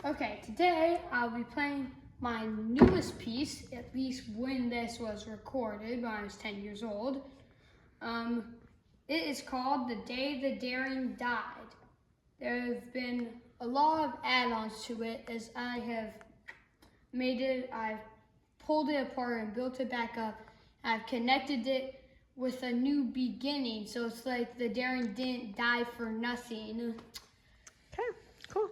Okay, today I'll be playing my newest piece, at least when this was recorded, when I was 10 years old. It is called The Day the Daring Died. There have been a lot of add-ons to it as I have made it, I've pulled it apart and built it back up. I've connected it with a new beginning, so it's like the Daring didn't die for nothing. Okay, cool.